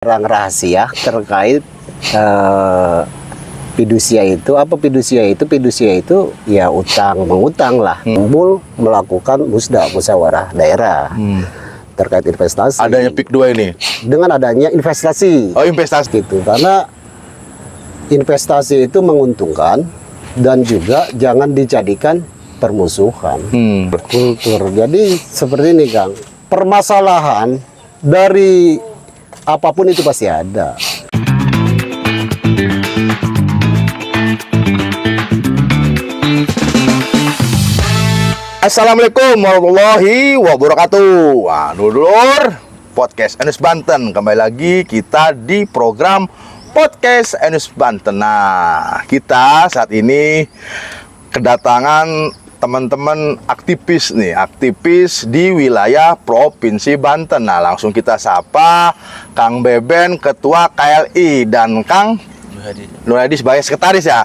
barang rahasia terkait fidusia itu. Apa fidusia itu? Fidusia itu ya utang mengutang lah. Kumpul melakukan musyawarah daerah terkait investasi. Adanya PIK 2 ini? Dengan adanya investasi. Oh, investasi. Gitu. Karena investasi itu menguntungkan dan juga jangan dijadikan permusuhan. Kultur. Jadi seperti ini, Kang. Permasalahan dari apapun itu pasti ada. Assalamualaikum warahmatullahi wabarakatuh. Wah, dulur podcast Enus Banten. Kembali lagi kita di program podcast Enus Banten. Nah, kita saat ini kedatangan teman-teman aktivis nih, aktivis di wilayah Provinsi Banten. Nah, langsung kita sapa Kang Beben, Ketua KLI, dan Kang Nur Hadi sebagai sekretaris ya.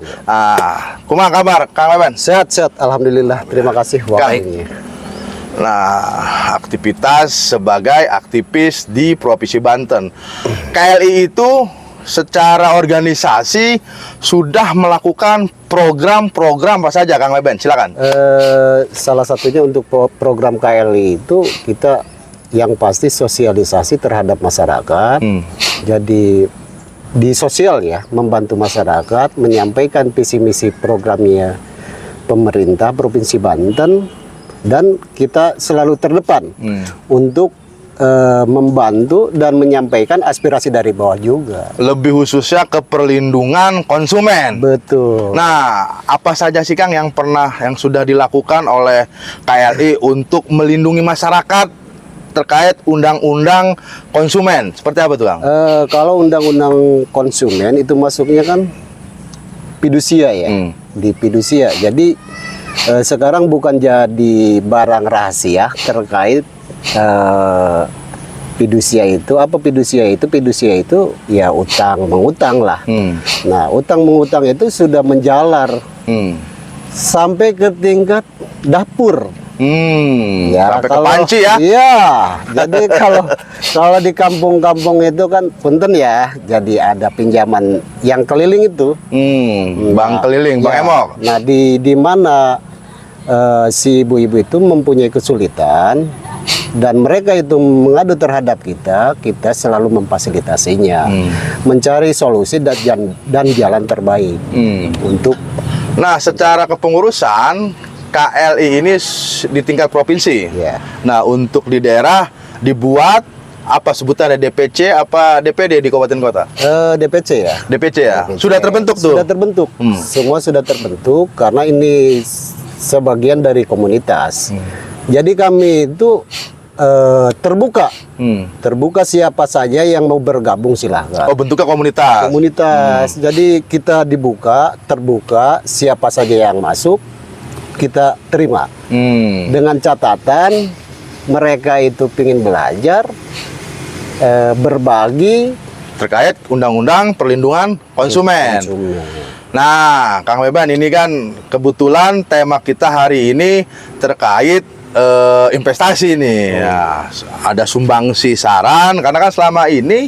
Kumaha kabar Kang Beben? Sehat-sehat, alhamdulillah. Terima kasih waktunya. Nah, aktivitas sebagai aktivis di Provinsi Banten. KLI itu secara organisasi sudah melakukan program-program apa saja, Kang Beben? Silakan. Salah satunya untuk program KLI itu kita yang pasti sosialisasi terhadap masyarakat. Jadi di sosial ya, membantu masyarakat menyampaikan visi misi programnya pemerintah Provinsi Banten, dan kita selalu terdepan untuk membantu dan menyampaikan aspirasi dari bawah juga. Lebih khususnya ke perlindungan konsumen. Betul. Nah, apa saja sih Kang yang sudah dilakukan oleh KLI untuk melindungi masyarakat terkait undang-undang konsumen? Seperti apa tuh, Kang? Kalau undang-undang konsumen itu masuknya kan fidusia ya, di fidusia. Jadi sekarang bukan jadi barang rahasia terkait fidusia itu. Apa fidusia itu? Fidusia itu ya utang mengutang lah. Nah, utang mengutang itu sudah menjalar sampai ke tingkat dapur. Ya, sampai ke panci ya. Iya. Jadi kalau di kampung-kampung itu kan punten ya. Jadi ada pinjaman yang keliling itu. Bank keliling, Bank Emok. Nah, di mana si ibu-ibu itu mempunyai kesulitan dan mereka itu mengadu terhadap kita selalu memfasilitasinya, mencari solusi dan jalan terbaik untuk. Nah, secara kepengurusan KLI ini di tingkat provinsi. Ya. Nah, untuk di daerah dibuat apa sebutannya, DPC apa DPD di kabupaten kota? DPC ya. DPC ya. DPC. Sudah terbentuk tuh. Sudah terbentuk. Semua sudah terbentuk karena ini sebagian dari komunitas. Jadi kami itu terbuka. Terbuka siapa saja yang mau bergabung silahkan. Oh, bentuknya komunitas. Komunitas. Jadi kita terbuka siapa saja yang masuk kita terima. Dengan catatan mereka itu ingin belajar, berbagi terkait undang-undang perlindungan konsumen. Nah, Kang Beben, ini kan kebetulan tema kita hari ini terkait investasi nih. Ya, ada sumbangsi saran karena kan selama ini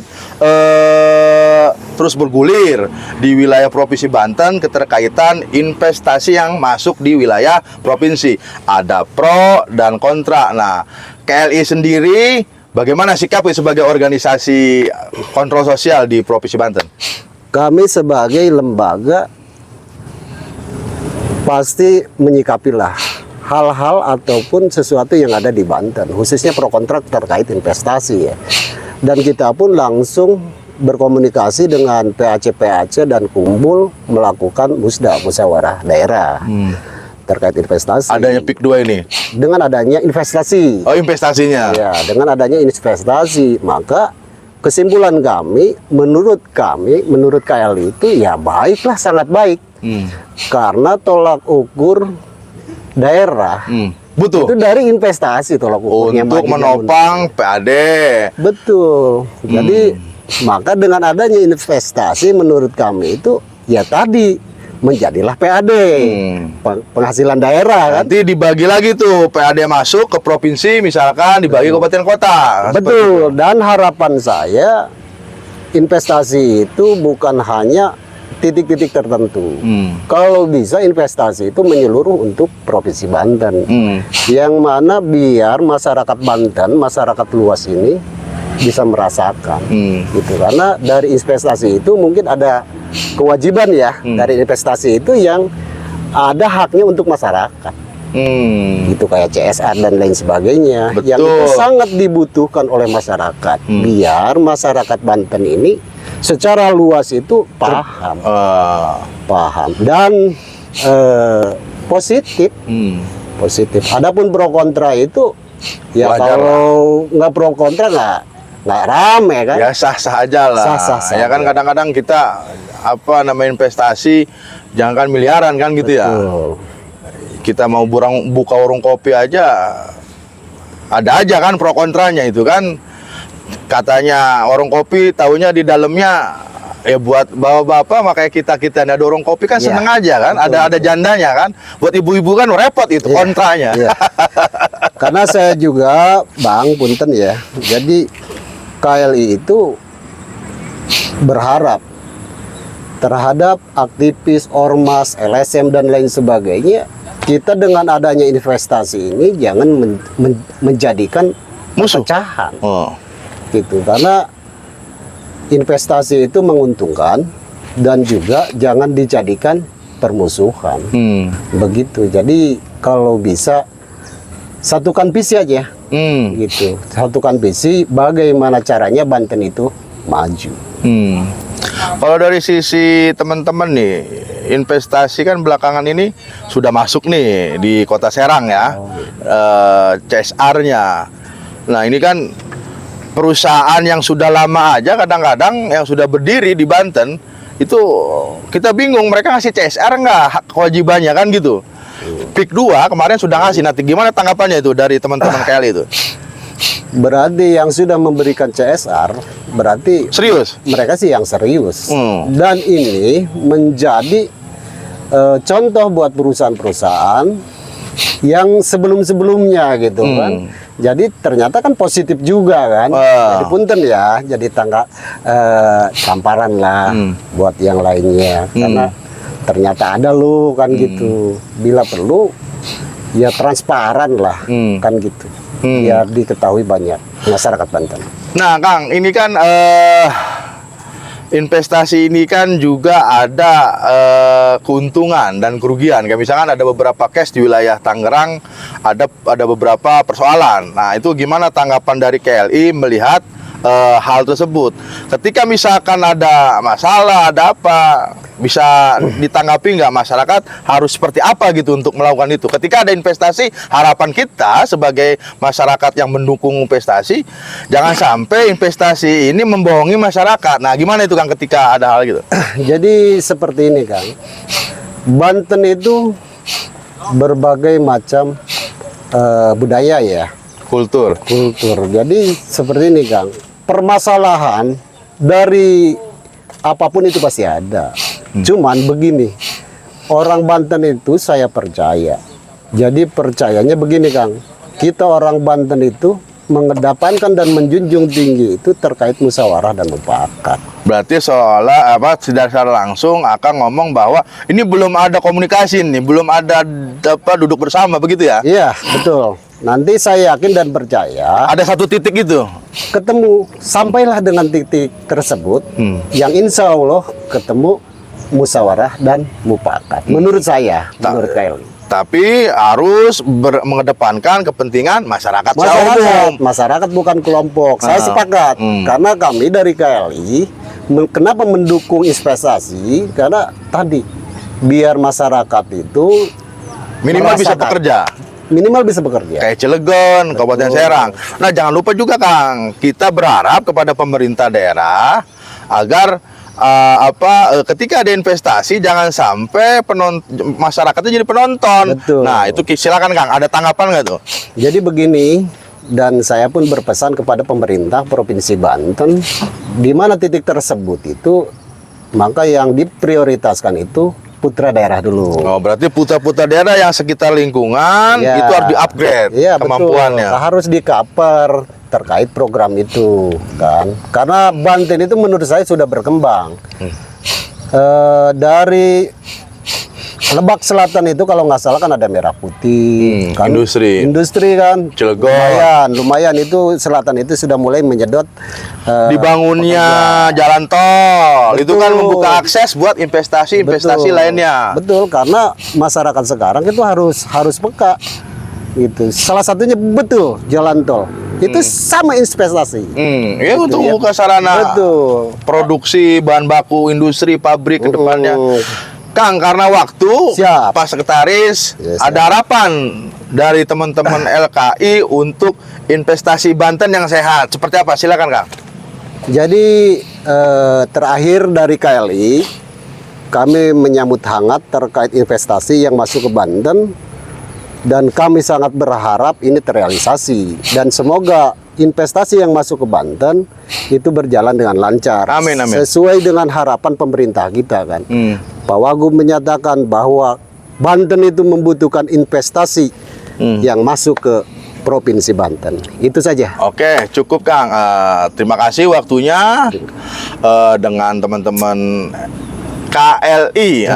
terus bergulir di wilayah Provinsi Banten keterkaitan investasi yang masuk di wilayah provinsi. Ada pro dan kontra. Nah, KLI sendiri bagaimana sikapnya sebagai organisasi kontrol sosial di Provinsi Banten? Kami sebagai lembaga pasti menyikapilah hal-hal ataupun sesuatu yang ada di Banten, khususnya pro kontra terkait investasi ya. Dan kita pun langsung berkomunikasi dengan PAC dan kumpul melakukan musyawarah daerah terkait investasi. Adanya PIK 2 ini? Dengan adanya investasi. Oh, investasinya? Ya, dengan adanya investasi, maka kesimpulan kami, menurut KLI itu ya baiklah, sangat baik. Karena tolak ukur daerah butuh itu dari investasi, tolak ukurnya untuk menopang PAD. Betul. Jadi maka dengan adanya investasi menurut kami itu ya tadi menjadilah PAD, penghasilan daerah kan. Nanti dibagi lagi tuh PAD masuk ke provinsi, misalkan dibagi kabupaten kota. Betul. Dan harapan saya investasi itu bukan hanya titik-titik tertentu. Kalau bisa investasi itu menyeluruh untuk Provinsi Banten. Yang mana biar masyarakat Banten, masyarakat luas ini bisa merasakan. Gitu. Karena dari investasi itu mungkin ada kewajiban ya dari investasi itu yang ada haknya untuk masyarakat. Gitu kayak CSR dan lain sebagainya. Betul. Yang itu sangat dibutuhkan oleh masyarakat. Biar masyarakat Banten ini secara luas itu paham, paham dan positif, positif. Adapun pro kontra itu ya Wajar kalau nggak pro kontra nggak rame kan? Ya sah-sah aja lah. Sah-sah Ya kan saja. kadang-kadang kita apa namanya investasi jangan kan miliaran kan gitu ya. Betul. Kita mau buka warung kopi aja ada aja kan pro kontranya itu kan. Katanya warung kopi taunya di dalamnya ya buat bapak-bapak, makanya kita ada warung kopi kan Ya, seneng aja kan. betul, Ada jandanya kan. Buat ibu-ibu kan repot itu Iya, kontranya. iya. Karena saya juga Bang punten ya. Jadi KLI itu berharap terhadap aktivis, ormas, LSM dan lain sebagainya. Kita dengan adanya investasi ini jangan menjadikan Musuh. perpecahan. Oh. Gitu. Karena investasi itu menguntungkan dan juga jangan dijadikan permusuhan. Begitu. Jadi kalau bisa satukan visi aja. Gitu. Satukan visi bagaimana caranya Banten itu maju. Kalau dari sisi teman-teman nih, investasi kan belakangan ini sudah masuk nih di Kota Serang ya, CSR-nya. Nah ini kan perusahaan yang sudah lama aja kadang-kadang yang sudah berdiri di Banten itu kita bingung mereka ngasih CSR nggak hak kewajibannya kan gitu. PIK 2 kemarin sudah ngasih, nanti gimana tanggapannya itu dari teman-teman KLI itu? Berarti yang sudah memberikan CSR berarti Serius? mereka sih yang serius. Hmm. Dan ini menjadi contoh buat perusahaan-perusahaan yang sebelum-sebelumnya gitu kan. Jadi ternyata kan positif juga kan. Jadi punten ya, jadi tamparan lah buat yang lainnya. Karena ternyata ada loh kan gitu. Bila perlu ya transparan lah kan gitu. Biar diketahui banyak masyarakat Banten. Nah, Kang, ini kan investasi ini kan juga ada keuntungan dan kerugian. Kayak misalkan ada beberapa case di wilayah Tangerang, ada beberapa persoalan. Nah, itu gimana tanggapan dari KLI melihat hal tersebut? Ketika misalkan ada masalah, ada apa, bisa ditanggapi nggak masyarakat harus seperti apa gitu untuk melakukan itu? Ketika ada investasi, harapan kita sebagai masyarakat yang mendukung investasi, jangan sampai investasi ini membohongi masyarakat. Nah, gimana itu Kang ketika ada hal gitu? Jadi seperti ini Kang, Banten itu berbagai macam budaya ya, Kultur. Jadi seperti ini Kang, permasalahan dari apapun itu pasti ada. Cuman begini, orang Banten itu saya percaya. Jadi percayanya begini Kang, kita orang Banten itu mengedepankan dan menjunjung tinggi itu terkait musyawarah dan mufakat. Berarti seolah secara langsung akan ngomong bahwa ini belum ada komunikasi nih, belum ada duduk bersama begitu ya? Iya, betul. Nanti saya yakin dan percaya Ada satu titik itu. ketemu, sampailah dengan titik tersebut yang insya Allah ketemu musyawarah dan mufakat. Menurut saya, menurut KLI. Tapi harus mengedepankan kepentingan masyarakat secara umum. Masyarakat bukan kelompok. Saya sepakat karena kami dari KLI kenapa mendukung investasi, karena tadi biar masyarakat itu Minimal bisa merasakan. bekerja. Minimal bisa bekerja. Kayak Cilegon, Kabupaten Serang. Nah, jangan lupa juga Kang, kita berharap kepada pemerintah daerah agar ketika ada investasi jangan sampai masyarakatnya jadi penonton. Betul. Nah, itu silakan Kang, ada tanggapan nggak tuh? Jadi begini, dan saya pun berpesan kepada pemerintah Provinsi Banten, di mana titik tersebut itu, maka yang diprioritaskan itu putra daerah dulu. Oh, berarti putra-putra daerah yang sekitar lingkungan Ya. itu harus di-upgrade Iya, kemampuannya. betul. Harus di-cover terkait program itu kan. Karena Banten itu menurut saya sudah berkembang. Dari Lebak Selatan itu kalau nggak salah kan ada Merah Putih, kan? Industri kan, Cilegon, lumayan itu selatan itu sudah mulai menyedot dibangunnya jalan tol, itu kan membuka akses buat investasi lainnya. Betul, karena masyarakat sekarang itu harus peka, gitu. Salah satunya betul jalan tol. Itu sama investasi. Ya gitu, untuk membuka sarana produksi bahan baku industri pabrik ke depannya. Kang, karena waktu, Pak Sekretaris, ada harapan dari teman-teman LKI untuk investasi Banten yang sehat. Seperti apa? Silakan, Kang. Jadi terakhir dari KLI, kami menyambut hangat terkait investasi yang masuk ke Banten, dan kami sangat berharap ini terrealisasi, dan semoga investasi yang masuk ke Banten itu berjalan dengan lancar. Amin, amin. Sesuai dengan harapan pemerintah kita kan. Pak Wagub menyatakan bahwa Banten itu membutuhkan investasi yang masuk ke Provinsi Banten. Itu saja. Oke, cukup Kang. Terima kasih waktunya dengan teman-teman KLI.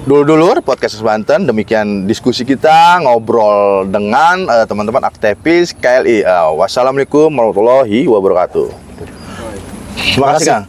Dulur-dulur podcast Banten, demikian diskusi kita ngobrol dengan teman-teman aktivis KLI. Wassalamualaikum warahmatullahi wabarakatuh. Terima kasih Kang.